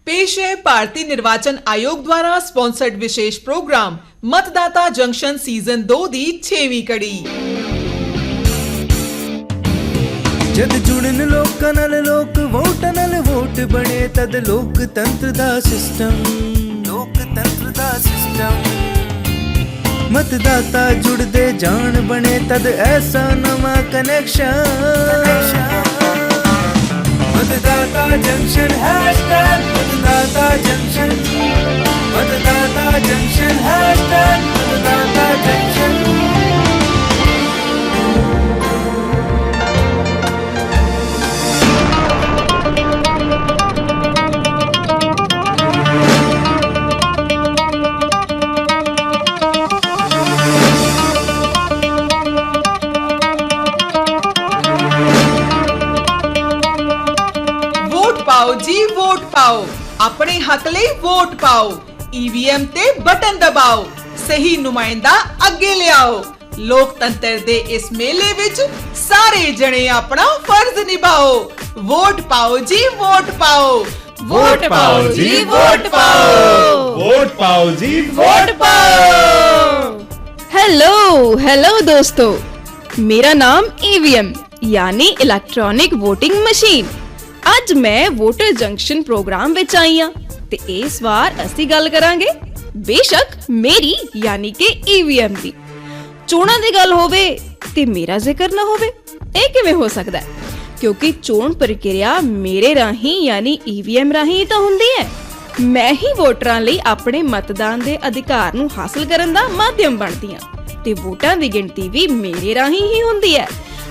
पेश है भारतीय निर्वाचन आयोग द्वारा स्पॉन्सर्ड विशेष प्रोग्राम मतदाता जंक्शन सीजन 2 दी 6वीं कड़ी। जद जुड़न लोकां नाल लोक वोटां नाल वोट बने तद लोकतंत्र दा सिस्टम मतदाता जुड़दे जान बने तद ऐसा नवा कनेक्शन मतदाता जंक्शन हैशटैग मतदाता जंक्शन हैशटैग मतदाता जंक्शन। पाओ जी वोट पाओ, अपने हक लई वोट पाओ, ईवीएम ते बटन दबाओ, सही नुमाइंदा अगे ले आओ। लोकतंत्र दे इस मेले विच सारे जने अपना फर्ज निभाओ। वोट पाओ जी वोट पाओ, वोट पाओ जी वोट पाओ, वोट पाओ जी वोट पाओ। हेलो दोस्तों, मेरा नाम ईवीएम यानी इलैक्ट्रॉनिक वोटिंग मशीन। ਅੱਜ ਮੈਂ ਵੋਟਰ ਜੰਕਸ਼ਨ ਪ੍ਰੋਗਰਾਮ ਵਿੱਚ ਆਈ ਹਾਂ ਤੇ ਇਸ ਵਾਰ ਅਸੀਂ ਗੱਲ ਕਰਾਂਗੇ ਬੇਸ਼ੱਕ ਮੇਰੀ ਯਾਨੀ ਕਿ ਈਵੀਐਮ ਦੀ। ਚੋਣਾਂ ਦੀ ਗੱਲ ਹੋਵੇ ਤੇ ਮੇਰਾ ਜ਼ਿਕਰ ਨਾ ਹੋਵੇ, ਇਹ ਕਿਵੇਂ ਹੋ ਸਕਦਾ ਹੈ? ਕਿਉਂਕਿ ਚੋਣ ਪ੍ਰਕਿਰਿਆ ਮੇਰੇ ਰਾਹੀਂ ਯਾਨੀ ਈਵੀਐਮ ਰਾਹੀਂ ਤਾਂ ਹੁੰਦੀ ਹੈ। ਮੈਂ ਹੀ ਵੋਟਰਾਂ ਲਈ ਆਪਣੇ ਮਤਦਾਨ ਦੇ ਅਧਿਕਾਰ ਨੂੰ ਹਾਸਲ ਕਰਨ ਦਾ ਮਾਧਿਅਮ ਬਣਦੀ ਹਾਂ ਤੇ ਵੋਟਾਂ ਦੀ ਗਿਣਤੀ ਵੀ ਮੇਰੇ ਰਾਹੀਂ ਹੀ ਹੁੰਦੀ ਹੈ।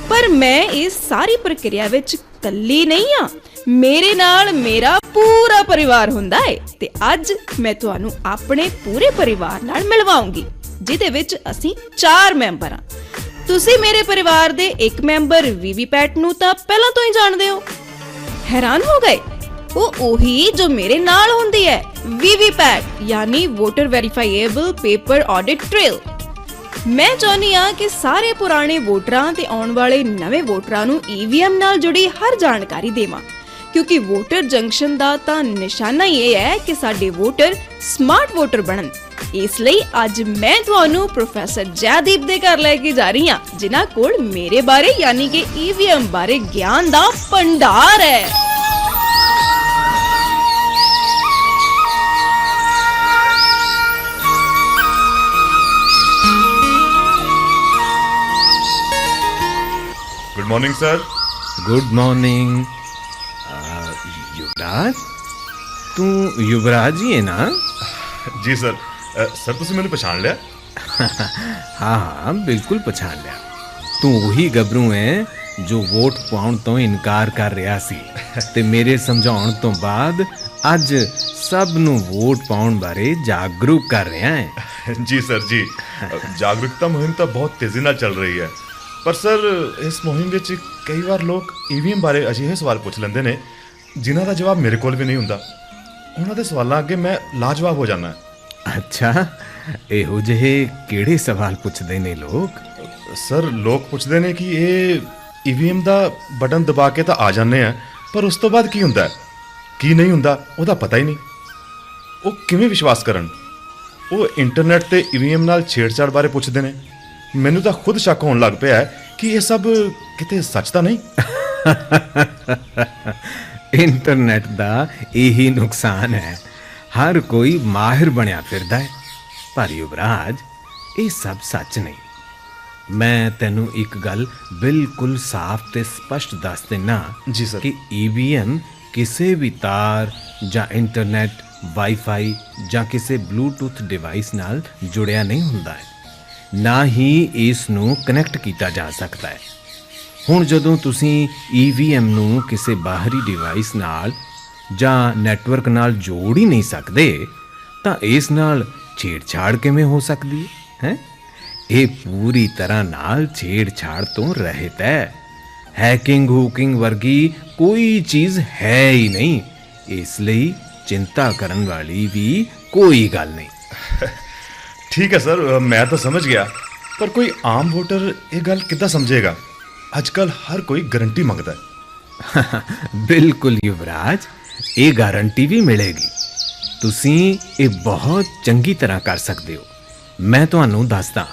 ਪਰ ਮੈਂ ਇਸ ਸਾਰੀ ਪ੍ਰਕਿਰਿਆ ਵਿੱਚ ਕੱਲੀ ਨਹੀਂ ਹਾਂ, ਮੇਰੇ ਨਾਲ ਮੇਰਾ ਪੂਰਾ ਪਰਿਵਾਰ ਹੁੰਦਾ ਹੈ ਤੇ ਅੱਜ ਮੈਂ ਤੁਹਾਨੂੰ ਆਪਣੇ ਪੂਰੇ ਪਰਿਵਾਰ ਨਾਲ ਮਿਲਵਾਉਂਗੀ, ਜਿਹਦੇ ਵਿੱਚ ਅਸੀਂ 4 ਮੈਂਬਰ ਹਾਂ। ਤੁਸੀਂ ਮੇਰੇ ਪਰਿਵਾਰ ਦੇ ਇੱਕ ਮੈਂਬਰ ਵੀਵੀਪੈਟ ਨੂੰ ਤਾਂ ਪਹਿਲਾਂ ਤੋਂ ਹੀ ਜਾਣਦੇ ਹੋ। ਹੈਰਾਨ ਹੋ ਗਏ? ਉਹ ਉਹੀ ਜੋ ਮੇਰੇ ਨਾਲ ਹੁੰਦੀ ਹੈ, ਵੀਵੀਪੈਟ ਯਾਨੀ ਵੋਟਰ ਵੈਰੀਫਾਈਏਬਲ ਪੇਪਰ ਆਡਿਟ ਟ੍ਰੇਲ। ਮੈਂ ਚਾਹੁੰਦੀ ਹਾਂ ਕਿ ਸਾਰੇ ਪੁਰਾਣੇ ਵੋਟਰਾਂ ਤੇ ਆਉਣ ਵਾਲੇ ਨਵੇਂ ਵੋਟਰਾਂ ਨੂੰ ਈਵੀਐਮ ਨਾਲ ਜੁੜੀ ਹਰ ਜਾਣਕਾਰੀ ਦੇਵਾਂ, ਕਿਉਂਕਿ ਵੋਟਰ ਜੰਕਸ਼ਨ ਦਾ ਤਾਂ ਨਿਸ਼ਾਨਾ ਹੀ ਇਹ ਹੈ ਕਿ ਸਾਡੇ ਵੋਟਰ ਸਮਾਰਟ ਵੋਟਰ ਬਣਨ। ਇਸ ਲਈ ਅੱਜ ਮੈਂ ਤੁਹਾਨੂੰ ਪ੍ਰੋਫੈਸਰ ਜੈਦੀਪ ਦੇ ਘਰ ਲੈ ਕੇ ਜਾ ਰਹੀ ਹਾਂ, ਜਿਨ੍ਹਾਂ ਕੋਲ ਮੇਰੇ ਬਾਰੇ ਯਾਨੀ ਕਿ ਈਵੀਐਮ ਬਾਰੇ ਗਿਆਨ ਦਾ ਭੰਡਾਰ ਹੈ। Good morning sir. Good morning. Yuvraj, तू युवराज ही है ना? जी सर। सर तुसी मैंने पहचान लिया? हाँ बिल्कुल पहचान लिया। तू वही गबरू है जो वोट पाउण तो इनकार कर रहा सी ते मेरे समझाउण तो बाद अज सब नू वोट पाउण बारे जागरूक कर रहा है। जी सर जी। जागरूकता मुहिम तो बहुत तेजी नाल चल रही है, पर सर इस मुहिम विच कई बार लोग ईवीएम बारे अजिहे सवाल पुछ लेंदे ने जिन्हां दा जवाब मेरे कोल भी नहीं हुंदा। उन्हां दे सवालां अगे मैं लाजवाब हो जाना। अच्छा, इहो जिहे किहड़े सवाल पुछदे ने लोग? सर लोग पुछदे ने कि ये ईवीएम दा बटन दबा के तां आ जाने आ, पर उस तो बाद की हुंदा की नहीं हुंदा ओहदा पता ही नहीं। वो किवें विश्वास करन? वो इंटरनेट ते ईवीएम नाल छेड़छाड़ बारे पुछदे ने। मैनू तो खुद शक होने लग पिया है कि ये सब किते सच तो नहीं। इंटरनेट दा यही नुकसान है, हर कोई माहिर बनया फिरदा है। पर युवराज, ये सब सच नहीं। मैं तेनू एक गल बिल्कुल साफ ते स्पष्ट दस देना जी सर, कि ईवीएम किसी भी तार ਜਾਂ इंटरनेट वाईफाई ਜਾਂ किसी ब्लूटूथ डिवाइस नाल जुड़िया नहीं हुंदा है, ना ही इस नू कनैक्ट किया जा सकता है। हुण जदों तुसीं ईवीएम नू किसी बाहरी डिवाइस नाल जां नैटवर्क नाल जोड़ ही नहीं सकते तां इस नाल छेड़छाड़ किवें हो सकदी है? ये पूरी तरह नाल छेड़छाड़ तो रहित है। हैकिंग हुकिंग वर्गी कोई चीज़ है ही नहीं, इसलिए चिंता करने वाली भी कोई गल नहीं। ठीक है सर, मैं तो समझ गया, पर कोई आम वोटर ये गल किद्दां समझेगा? आजकल हर कोई गारंटी मंगता है। बिल्कुल युवराज, ਇਹ ਗਾਰੰਟੀ ਵੀ ਮਿਲੇਗੀ। ਤੁਸੀਂ ਇਹ ਬਹੁਤ ਚੰਗੀ ਤਰ੍ਹਾਂ ਕਰ ਸਕਦੇ ਹੋ। ਮੈਂ ਤੁਹਾਨੂੰ ਦੱਸਦਾ,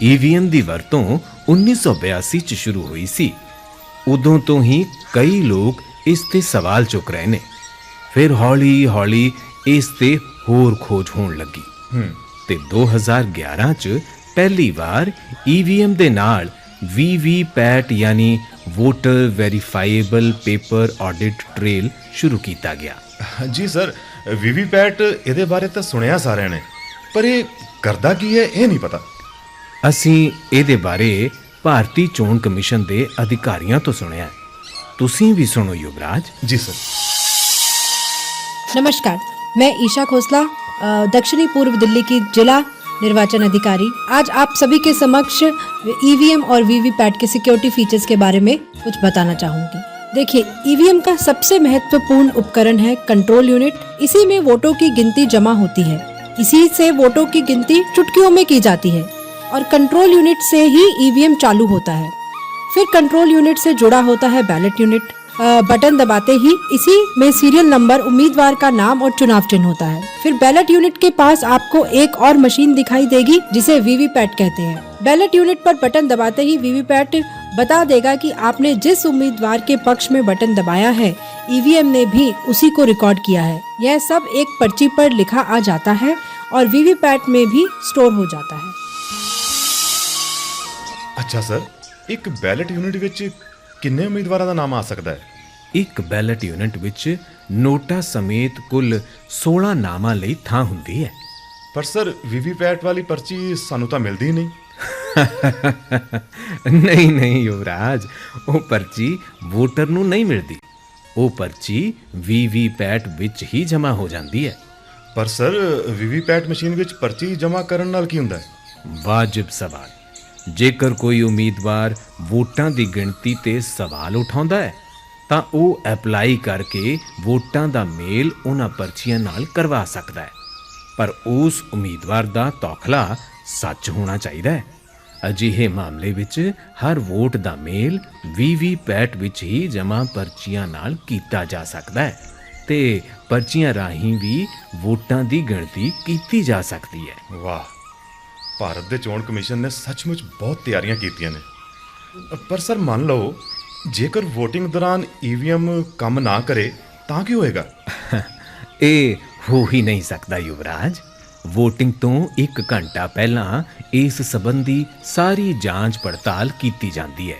ਈਵੀਐਮ ਦੀ ਵਰਤੋਂ 1982 ਚ ਸ਼ੁਰੂ ਹੋਈ ਸੀ। ਉਦੋਂ ਤੋਂ ਹੀ ਕਈ ਲੋਕ ਇਸ ਤੇ ਸਵਾਲ ਚੁੱਕ ਰਹੇ ਨੇ। ਫਿਰ ਹੌਲੀ-ਹੌਲੀ ਇਸ ਤੇ ਹੋਰ ਖੋਜ ਹੋਣ ਲੱਗੀ ਤੇ 2011 ਚ ਪਹਿਲੀ ਵਾਰ ਈਵੀਐਮ ਦੇ ਨਾਲ ਵੀਵੀਪੈਟ ਯਾਨੀ ਵੋਟਰ ਵੈਰੀਫਾਈਏਬਲ ਪੇਪਰ ਆਡਿਟ ਟ੍ਰੇਲ ਸ਼ੁਰੂ ਕੀਤਾ ਗਿਆ। ਜੀ ਸਰ, ਵੀਵੀਪੈਟ ਇਹਦੇ ਬਾਰੇ ਤਾਂ ਸੁਣਿਆ ਸਾਰਿਆਂ ਨੇ, ਪਰ ਇਹ ਕਰਦਾ ਕੀ ਹੈ ਇਹ ਨਹੀਂ ਪਤਾ। ਅਸੀਂ ਇਹਦੇ ਬਾਰੇ ਭਾਰਤੀ ਚੋਣ ਕਮਿਸ਼ਨ ਦੇ ਅਧਿਕਾਰੀਆਂ ਤੋਂ ਸੁਣਿਆ। ਤੁਸੀਂ ਵੀ सुनो युवराज। जी सर। नमस्कार, मैं ईशा खोसला, दक्षिणी पूर्व दिल्ली की जिला निर्वाचन अधिकारी। आज आप सभी के समक्ष ईवीएम और वीवीपैट के सिक्योरिटी फीचर्स के बारे में कुछ बताना चाहूंगी। देखिए, ईवीएम का सबसे महत्वपूर्ण उपकरण है कंट्रोल यूनिट। इसी में वोटों की गिनती जमा होती है। इसी से वोटों की गिनती चुटकियों में की जाती है और कंट्रोल यूनिट से ही ईवीएम चालू होता है। फिर कंट्रोल यूनिट से जुड़ा होता है बैलेट यूनिट। बटन दबाते ही इसी में सीरियल नंबर, उम्मीदवार का नाम और चुनाव चिन्ह होता है। फिर बैलेट यूनिट के पास आपको एक और मशीन दिखाई देगी जिसे वीवीपैट कहते हैं। बैलेट यूनिट पर बटन दबाते ही वीवीपैट बता देगा कि आपने जिस उम्मीदवार के पक्ष में बटन दबाया है, ईवीएम ने भी उसी को रिकॉर्ड किया है। यह सब एक पर्ची पर लिखा आ जाता है और वीवीपैट में भी स्टोर हो जाता है। अच्छा सर, ਇੱਕ ਬੈਲਟ ਯੂਨਿਟ ਵਿੱਚ ਕਿੰਨੇ ਉਮੀਦਵਾਰਾਂ ਦਾ ਨਾਮ ਆ ਸਕਦਾ ਹੈ? ਇੱਕ ਬੈਲਟ ਯੂਨਿਟ ਵਿੱਚ ਨੋਟਾ ਸਮੇਤ ਕੁੱਲ 16 ਨਾਮਾਂ ਲਈ ਥਾਂ ਹੁੰਦੀ ਹੈ। ਪਰ ਸਰ, ਵੀਵੀਪੈਟ ਵਾਲੀ ਪਰਚੀ ਸਾਨੂੰ ਤਾਂ ਮਿਲਦੀ ਨਹੀਂ। ਨਹੀਂ ਯੁਵਰਾਜ, ਉਹ ਪਰਚੀ ਵੋਟਰ ਨੂੰ ਨਹੀਂ ਮਿਲਦੀ। ਉਹ ਪਰਚੀ ਵੀਵੀਪੈਟ ਵਿੱਚ ਹੀ ਜਮ੍ਹਾਂ ਹੋ ਜਾਂਦੀ ਹੈ। ਪਰ ਸਰ, ਵੀਵੀਪੈਟ ਮਸ਼ੀਨ ਵਿੱਚ ਪਰਚੀ ਜਮ੍ਹਾਂ ਕਰਨ ਨਾਲ ਕੀ ਹੁੰਦਾ ਹੈ? ਵਾਜਿਬ ਸਵਾਲ। ਜੇਕਰ ਕੋਈ ਉਮੀਦਵਾਰ ਵੋਟਾਂ ਦੀ ਗਿਣਤੀ ਤੇ ਸਵਾਲ ਉਠਾਉਂਦਾ ਹੈ ਤਾਂ ਉਹ ਅਪਲਾਈ ਕਰਕੇ ਵੋਟਾਂ ਦਾ ਮੇਲ ਉਹਨਾਂ ਪਰਚੀਆਂ ਨਾਲ ਕਰਵਾ ਸਕਦਾ ਹੈ, ਪਰ ਉਸ ਉਮੀਦਵਾਰ ਦਾ ਤੌਖਲਾ ਸੱਚ ਹੋਣਾ ਚਾਹੀਦਾ ਹੈ। ਅਜਿਹੇ ਮਾਮਲੇ ਵਿੱਚ ਹਰ ਵੋਟ ਦਾ ਮੇਲ ਵੀਵੀਪੈਟ ਵਿੱਚ ਹੀ ਜਮ੍ਹਾਂ ਪਰਚੀਆਂ ਨਾਲ ਕੀਤਾ ਜਾ ਸਕਦਾ ਹੈ ਤੇ ਪਰਚੀਆਂ ਰਾਹੀਂ ਵੀ ਵੋਟਾਂ ਦੀ ਗਿਣਤੀ ਕੀਤੀ ਜਾ ਸਕਦੀ ਹੈ। ਵਾਹ, ਭਾਰਤ ਦੇ ਚੋਣ ਕਮਿਸ਼ਨ ਨੇ ਸੱਚਮੁੱਚ ਬਹੁਤ ਤਿਆਰੀਆਂ ਕੀਤੀਆਂ ਨੇ। ਪਰ ਸਰ, ਮੰਨ ਲਓ ਜੇਕਰ VOTING ਦੌਰਾਨ ਈਵੀਐਮ ਕੰਮ ਨਾ ਕਰੇ ਤਾਂ ਕੀ ਹੋਏਗਾ? ਇਹ ਹੋ ਹੀ ਨਹੀਂ ਸਕਦਾ ਯੁਵਰਾਜ। VOTING ਤੋਂ 1 ਘੰਟਾ ਪਹਿਲਾਂ ਇਸ ਸੰਬੰਧੀ ਸਾਰੀ ਜਾਂਚ ਪੜਤਾਲ ਕੀਤੀ ਜਾਂਦੀ ਹੈ।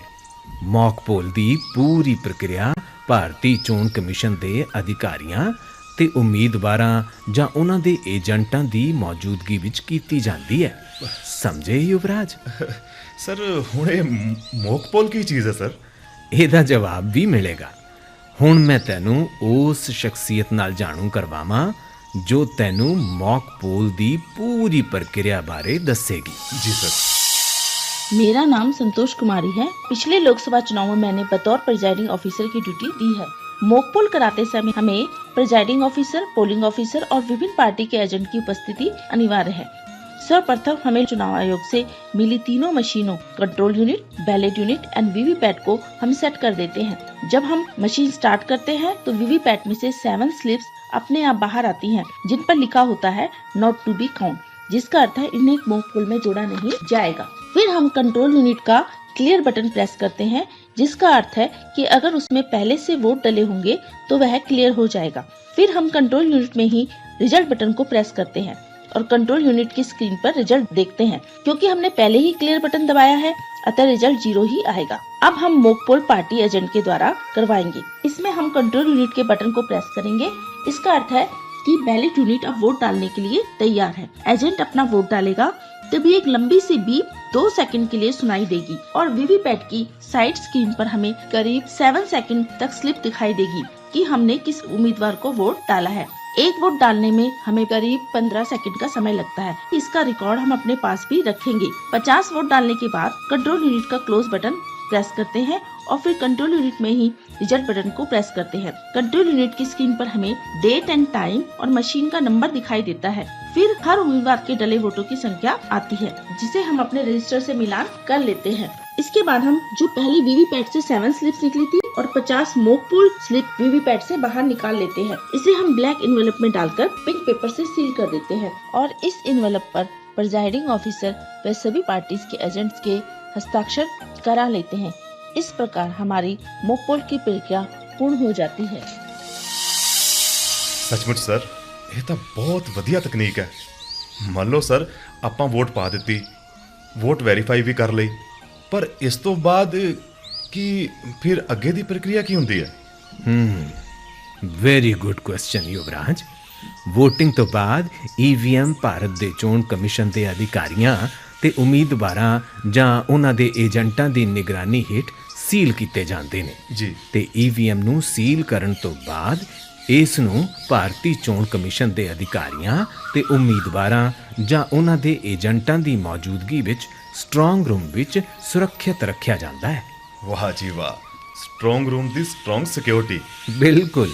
ਮੌਕ ਪੋਲ ਦੀ ਪੂਰੀ ਪ੍ਰਕਿਰਿਆ ਭਾਰਤੀ ਚੋਣ ਕਮਿਸ਼ਨ ਦੇ ਅਧਿਕਾਰੀਆਂ ਤੇ ਉਮੀਦਵਾਰਾਂ ਜਾਂ ਉਹਨਾਂ ਦੇ ਏਜੰਟਾਂ ਦੀ ਮੌਜੂਦਗੀ ਵਿੱਚ ਕੀਤੀ ਜਾਂਦੀ ਹੈ। ਸਮਝੇ ਯੁਵਰਾਜ? ਸਰ, ਹੁਣ ਇਹ ਮੌਕ ਪੋਲ ਕੀ ਚੀਜ਼ ਹੈ ਸਰ? ਇਹਦਾ ਜਵਾਬ ਵੀ ਮਿਲੇਗਾ। ਹੁਣ ਮੈਂ ਤੈਨੂੰ ਉਸ ਸ਼ਖਸੀਅਤ ਨਾਲ ਜਾਣੂ ਕਰਵਾਵਾਂ ਜੋ ਤੈਨੂੰ ਮੌਕ ਪੋਲ ਦੀ ਪੂਰੀ ਪ੍ਰਕਿਰਿਆ ਬਾਰੇ ਦੱਸੇਗੀ। जी सर। मेरा नाम संतोष कुमारी है। पिछले लोकसभा चुनाव में मैंने बतौर प्रिजाइडिंग ऑफिसर की ड्यूटी दी है। मॉक पोल कराते समय हमें प्रिजाइडिंग ऑफिसर, पोलिंग ऑफिसर और विभिन्न पार्टी के एजेंट की उपस्थिति अनिवार्य है। सर्वप्रथम हमें चुनाव आयोग से मिली तीनों मशीनों control unit, ballot unit and VVPAT को हम सेट कर देते हैं। जब हम मशीन स्टार्ट करते हैं तो वीवीपैट में से 7 स्लिप्स अपने आप बाहर आती हैं, जिन पर लिखा होता है नॉट टू बी काउंट, जिसका अर्थ है इन्हें एक मॉक पोल में जोड़ा नहीं जाएगा। फिर हम कंट्रोल यूनिट का क्लियर बटन प्रेस करते हैं, जिसका अर्थ है कि अगर उसमें पहले से वोट डले होंगे तो वह क्लियर हो जाएगा। फिर हम कंट्रोल यूनिट में ही रिजल्ट बटन को प्रेस करते हैं और कंट्रोल यूनिट की स्क्रीन पर रिजल्ट देखते हैं। क्योंकि हमने पहले ही क्लियर बटन दबाया है, अतः रिजल्ट 0 ही आएगा। अब हम मॉक पोल पार्टी एजेंट के द्वारा करवाएंगे। इसमें हम कंट्रोल यूनिट के बटन को प्रेस करेंगे। इसका अर्थ है कि बैलेट यूनिट अब वोट डालने के लिए तैयार है। एजेंट अपना वोट डालेगा, तभी एक लंबी सी बीप 2 सेकंड के लिए सुनाई देगी और वीवीपैट की साइड स्क्रीन पर हमें करीब 7 सेकंड तक स्लिप दिखाई देगी कि हमने किस उम्मीदवार को वोट डाला है। एक वोट डालने में हमें करीब 15 सेकंड का समय लगता है। इसका रिकॉर्ड हम अपने पास भी रखेंगे। 50 वोट डालने के बाद कंट्रोल यूनिट का क्लोज बटन प्रेस करते हैं और फिर कंट्रोल यूनिट में ही रिजल्ट बटन को प्रेस करते हैं। कंट्रोल यूनिट की स्क्रीन पर हमें डेट एंड टाइम और मशीन का नंबर दिखाई देता है। फिर हर उम्मीदवार के डले वोटों की संख्या आती है, जिसे हम अपने रजिस्टर से मिलान कर लेते हैं। इसके बाद हम जो पहले वीवीपैट से 7 स्लिप्स निकली थी और 50 मॉकपोल स्लिप वीवीपैट से बाहर निकाल लेते हैं। इसे हम ब्लैक इन्वेलप में डालकर पिंक पेपर से सील कर देते हैं और इस इन्वेलप पर प्रिजाइडिंग ऑफिसर व सभी पार्टीज के एजेंट्स के हस्ताक्षर करा लेते हैं। इस प्रकार हमारी मॉकपोल की प्रक्रिया पूर्ण हो जाती है। ਸੱਚਮੁੱਚ ਸਰ, ਇਹ ਤਾਂ ਬਹੁਤ ਵਧੀਆ ਤਕਨੀਕ ਹੈ। ਮੰਨ ਲਓ ਸਰ, ਆਪਾਂ ਵੋਟ ਪਾ ਦਿੱਤੀ, ਵੋਟ ਵੈਰੀਫਾਈ ਵੀ ਕਰ ਲਈ, ਪਰ ਇਸ ਤੋਂ ਬਾਅਦ ਕੀ ਫਿਰ ਅੱਗੇ ਦੀ ਪ੍ਰਕਿਰਿਆ ਕੀ ਹੁੰਦੀ ਹੈ? ਵੈਰੀ ਗੁੱਡ ਕੁਐਸਚਨ ਯੁਵਰਾਜ। VOTING ਤੋਂ ਬਾਅਦ EVM ਭਾਰਤ ਦੇ ਚੋਣ ਕਮਿਸ਼ਨ ਦੇ ਅਧਿਕਾਰੀਆਂ ਤੇ ਉਮੀਦਵਾਰਾਂ ਜਾਂ ਉਹਨਾਂ ਦੇ ਏਜੰਟਾਂ ਦੀ ਨਿਗਰਾਨੀ ਹੇਠ ਸੀਲ ਕੀਤੇ ਜਾਂਦੇ ਨੇ ਜੀ। ਤੇ EVM ਨੂੰ ਸੀਲ ਕਰਨ ਤੋਂ ਬਾਅਦ ਇਸ ਨੂੰ ਭਾਰਤੀ ਚੋਣ ਕਮਿਸ਼ਨ ਦੇ ਅਧਿਕਾਰੀਆਂ ਤੇ ਉਮੀਦਵਾਰਾਂ ਜਾਂ ਉਹਨਾਂ ਦੇ ਏਜੰਟਾਂ ਦੀ ਮੌਜੂਦਗੀ ਵਿੱਚ ਸਟਰੋਂਗ ਰੂਮ ਵਿੱਚ ਸੁਰੱਖਿਅਤ ਰੱਖਿਆ ਜਾਂਦਾ ਹੈ। ਵਾਹ ਜੀ ਵਾਹ, ਸਟਰੋਂਗ ਰੂਮ ਦੀ ਸਟਰੋਂਗ ਸਿਕਿਉਰਿਟੀ। ਬਿਲਕੁਲ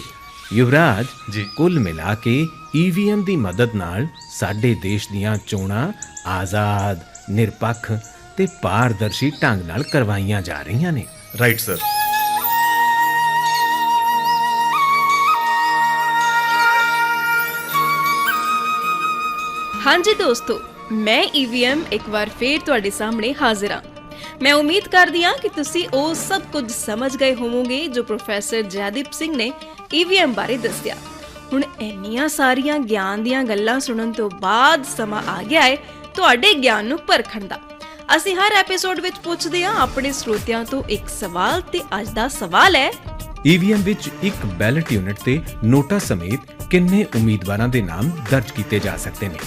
ਯੁਵਰਾਜ ਜੀ। ਕੁੱਲ ਮਿਲਾ ਕੇ EVM ਦੀ ਮਦਦ ਨਾਲ ਸਾਡੇ ਦੇਸ਼ ਦੀਆਂ ਚੋਣਾਂ ਆਜ਼ਾਦ, ਨਿਰਪੱਖ ਤੇ ਪਾਰਦਰਸ਼ੀ ਢੰਗ ਨਾਲ ਕਰਵਾਈਆਂ ਜਾ ਰਹੀਆਂ ਨੇ। Right sir. ਹਾਂਜੀ ਦੋਸਤੋ, ਮੈਂ EVM ਇੱਕ ਵਾਰ ਫੇਰ ਤੁਹਾਡੇ ਸਾਹਮਣੇ ਹਾਜ਼ਰ ਹਾਂ। ਮੈਂ ਉਮੀਦ ਕਰਦੀ ਹਾਂ ਕਿ ਤੁਸੀਂ ਉਹ ਸਭ ਕੁਝ ਸਮਝ ਗਏ ਹੋਵੋਗੇ ਜੋ ਪ੍ਰੋਫੈਸਰ ਜੈਦੀਪ ਸਿੰਘ ਨੇ EVM ਬਾਰੇ ਦੱਸਿਆ। ਹੁਣ ਇੰਨੀਆਂ ਸਾਰੀਆਂ ਗਿਆਨ ਦੀਆਂ ਗੱਲਾਂ ਸੁਣਨ ਤੋਂ ਬਾਅਦ ਸਮਾਂ ਆ ਗਿਆ ਹੈ ਤੁਹਾਡੇ ਗਿਆਨ ਨੂੰ ਪਰਖਣ ਦਾ। ਅਸੀਂ ਹਰ ਐਪੀਸੋਡ ਵਿੱਚ ਪੁੱਛਦੇ ਹਾਂ ਆਪਣੇ ਸਰੋਤਿਆਂ ਤੋਂ ਇੱਕ ਸਵਾਲ, ਤੇ ਅੱਜ ਦਾ ਸਵਾਲ ਹੈ EVM ਵਿੱਚ ਇੱਕ ਬੈਲਟ ਯੂਨਿਟ ਤੇ ਨੋਟਾ ਸਮੇਤ ਕਿੰਨੇ ਉਮੀਦਵਾਰਾਂ ਦੇ ਨਾਮ ਦਰਜ ਕੀਤੇ ਜਾ ਸਕਦੇ ਨੇ?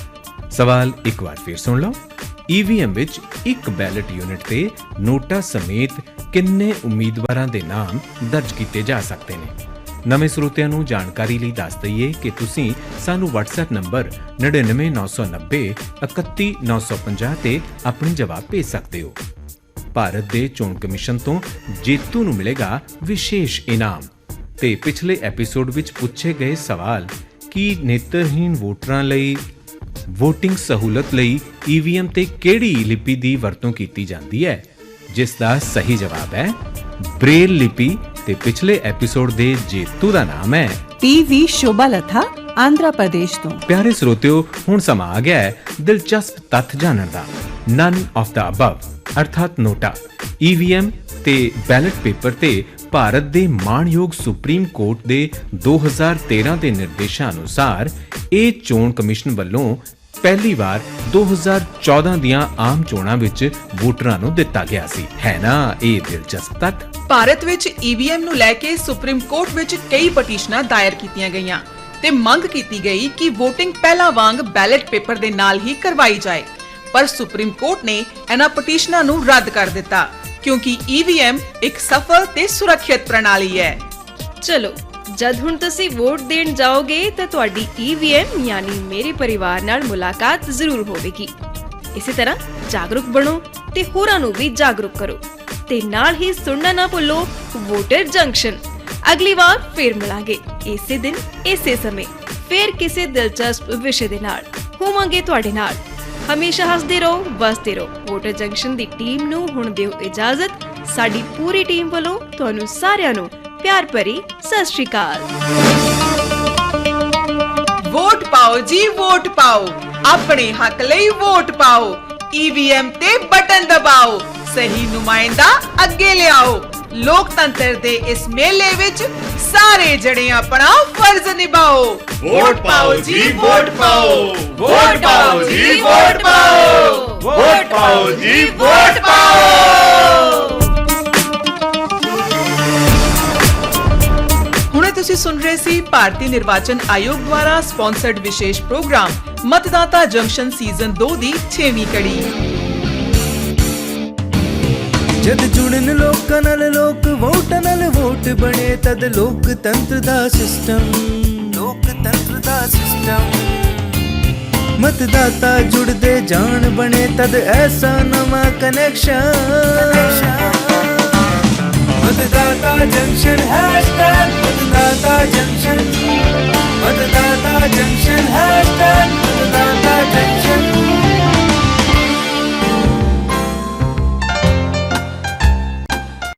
ਸਵਾਲ ਇੱਕ ਵਾਰ ਫਿਰ ਸੁਣ ਲਓ। EVM ਵਿੱਚ ਇੱਕ ਬੈਲਟ ਯੂਨਿਟ ਤੇ ਨੋਟਾ ਸਮੇਤ ਕਿੰਨੇ ਉਮੀਦਵਾਰਾਂ ਦੇ ਨਾਮ ਦਰਜ ਕੀਤੇ ਜਾ ਸਕਦੇ ਨੇ? ਨਵੇਂ ਸਰੋਤਿਆਂ ਨੂੰ ਜਾਣਕਾਰੀ ਲਈ ਦੱਸ ਦਈਏ ਕਿ ਤੁਸੀਂ ਸਾਨੂੰ WhatsApp ਨੰਬਰ 999990 31950 ਤੇ ਆਪਣੇ ਜਵਾਬ ਭੇਜ ਸਕਦੇ ਹੋ। ਭਾਰਤ ਦੇ ਚੋਣ ਕਮਿਸ਼ਨ ਤੋਂ ਜੇਤੂ ਨੂੰ ਮਿਲੇਗਾ ਵਿਸ਼ੇਸ਼ ਇਨਾਮ। ਤੇ ਪਿਛਲੇ ਐਪੀਸੋਡ ਵਿੱਚ ਪੁੱਛੇ ਗਏ ਸਵਾਲ ਕਿ ਨੇਤਰਹੀਣ ਵੋਟਰਾਂ ਲਈ VOTING ਸਹੂਲਤ ਲਈ EVM ਤੇ ਕਿਹੜੀ ਲਿਪੀ ਦੀ ਵਰਤੋਂ ਕੀਤੀ ਜਾਂਦੀ ਹੈ, ਜਿਸ ਦਾ ਸਹੀ ਜਵਾਬ ਹੈ ਬ੍ਰੇਲ ਲਿਪੀ। ਤੇ ਪਿਛਲੇ ਐਪੀਸੋਡ ਦੇ ਜੇਤੂ ਦਾ ਨਾਮ ਹੈ PV ਸ਼ੋਭਾਲਤਾ, ਆਂਧਰਾ ਪ੍ਰਦੇਸ਼ ਤੋਂ। ਪਿਆਰੇ ਸਰੋਤਿਓ, ਹੁਣ ਸਮਾਂ ਆ ਗਿਆ ਹੈ ਦਿਲਚਸਪ ਤੱਥ ਜਾਣਨ ਦਾ। ਨਨ ਆਫ ਦਾ ਅਬਵ ਅਰਥਾਤ ਨੋਟਾ, EVM ਤੇ ਬੈਲਟ ਪੇਪਰ ਤੇ ਭਾਰਤ ਦੇ ਮਾਣਯੋਗ ਸੁਪਰੀਮ ਕੋਰਟ ਦੇ 2013 ਦੇ ਨਿਰਦੇਸ਼ਾਂ ਅਨੁਸਾਰ ਇਹ ਚੋਣ ਕਮਿਸ਼ਨ ਵੱਲੋਂ ਪਹਿਲੀ ਵਾਰ 2014 ਦੀਆਂ ਆਮ ਚੋਣਾਂ ਵਿੱਚ ਵੋਟਰਾਂ ਨੂੰ ਦਿੱਤਾ ਗਿਆ ਸੀ। ਹੈ ਨਾ ਇਹ ਦਿਲਚਸਪ ਤੱਥ? ਭਾਰਤ ਵਿੱਚ EVM ਨੂੰ ਲੈ ਕੇ ਸੁਪਰੀਮ ਕੋਰਟ ਵਿੱਚ ਕਈ ਪਟੀਸ਼ਨਾਂ ਦਾਇਰ ਕੀਤੀਆਂ ਗਈਆਂ ਤੇ ਮੰਗ ਕੀਤੀ ਗਈ ਕਿ VOTING ਪਹਿਲਾਂ ਵਾਂਗ ਬੈਲਟ ਪੇਪਰ ਦੇ ਨਾਲ ਹੀ ਕਰਵਾਈ ਜਾਏ, ਪਰ ਸੁਪਰੀਮ ਕੋਰਟ ਨੇ ਇਹਨਾਂ ਪਟੀਸ਼ਨਾਂ ਨੂੰ ਰੱਦ ਕਰ ਦਿੱਤਾ ਕਿਉਂਕਿ EVM ਇੱਕ ਸਫਲ ਤੇ ਸੁਰੱਖਿਅਤ ਪ੍ਰਣਾਲੀ ਹੈ। ਚਲੋ, ਜਦ ਹੁਣ ਤੁਸੀਂ ਵੋਟ ਦੇਣ ਜਾਓਗੇ ਤਾਂ ਤੁਹਾਡੀ EVM ਯਾਨੀ ਮੇਰੇ ਪਰਿਵਾਰ ਨਾਲ ਮੁਲਾਕਾਤ ਜ਼ਰੂਰ ਹੋਵੇਗੀ। ਇਸੇ ਤਰ੍ਹਾਂ ਜਾਗਰੂਕ ਬਣੋ ਤੇ ਹੋਰਾਂ ਨੂੰ ਵੀ ਜਾਗਰੂਕ ਕਰੋ ਤੇ ਨਾਲ ਹੀ ਸੁਣਨਾ ਨਾ ਭੁੱਲੋ ਵੋਟਰ ਜੰਕਸ਼ਨ। ਅਗਲੀ ਵਾਰ ਫੇਰ ਮਿਲਾਂਗੇ ਇਸੇ ਦਿਨ ਇਸੇ ਸਮੇਂ, ਫੇਰ ਕਿਸੇ ਦਿਲਚਸਪ ਵਿਸ਼ੇ ਦੇ ਨਾਲ ਹੋਵਾਂਗੇ ਤੁਹਾਡੇ ਨਾਲ। ਹਮੇਸ਼ਾ ਹੱਸਦੇ ਰਹੋ, ਵਸਦੇ ਰਹੋ। ਵੋਟਰ ਜੰਕਸ਼ਨ ਦੀ ਟੀਮ ਨੂੰ ਹੁਣ ਦਿਓ ਇਜਾਜ਼ਤ। ਸਾਡੀ ਪੂਰੀ ਟੀਮ ਵੱਲੋਂ ਤੁਹਾਨੂੰ ਸਾਰਿਆਂ ਨੂੰ ਪਿਆਰ ਭਰੀ ਸਤਿ ਸ਼੍ਰੀ ਅਕਾਲ। ਵੋਟ ਪਾਓ ਜੀ, ਵੋਟ ਪਾਓ, ਆਪਣੇ ਹੱਕ ਲਈ ਵੋਟ ਪਾਓ। EVM ਤੇ ਬਟਨ ਦਬਾਓ, ਸਹੀ ਨੁਮਾਇੰਦਾ ਅੱਗੇ ਲਿਆਓ। ਲੋਕਤੰਤਰ ਦੇ ਇਸ ਮੇਲੇ ਵਿੱਚ ਸਾਰੇ ਜਣੇ ਆਪਣਾ ਫਰਜ਼ ਨਿਭਾਓ। ਵੋਟ ਪਾਓ ਜੀ, ਵੋਟ ਪਾਓ, ਵੋਟ ਪਾਓ ਜੀ, ਵੋਟ ਪਾਓ, ਵੋਟ ਪਾਓ ਜੀ, ਵੋਟ ਪਾਓ। ਹੁਣੇ ਤੁਸੀਂ ਸੁਣ ਰਹੇ ਸੀ ਭਾਰਤੀ ਨਿਰਵਾਚਨ ਆਯੋਗ ਦੁਆਰਾ ਸਪਾਂਸਰਡ ਵਿਸ਼ੇਸ਼ ਪ੍ਰੋਗਰਾਮ ਮਤਦਾਤਾ ਜੰਕਸ਼ਨ ਸੀਜ਼ਨ 2 ਦੀ 6ਵੀਂ ਕੜੀ। ਜਦ ਜੁੜਨ ਲੋਕਾਂ ਨਾਲ ਲੋਕ ਵੋਟਾਂ ਨਾਲ ਵੋਟ ਬਣੇ ਤਦ ਲੋਕਤੰਤਰ ਦਾ ਸਿਸਟਮ ਮਤਦਾਤਾ ਜੁੜਦੇ ਜਾਣ ਬਣੇ ਤਦ ਐਸਾ ਨਵਾਂ ਕਨੈਕਸ਼ਨ। ਮਤਦਾਤਾ ਜੰਕਸ਼ਨ hashtag ਮਤਦਾਤਾ ਜੰਕਸ਼ਨ, ਮਤਦਾਤਾ ਜੰਕਸ਼ਨ hashtag ਮਤਦਾਤਾ ਜੰਕਸ਼ਨ।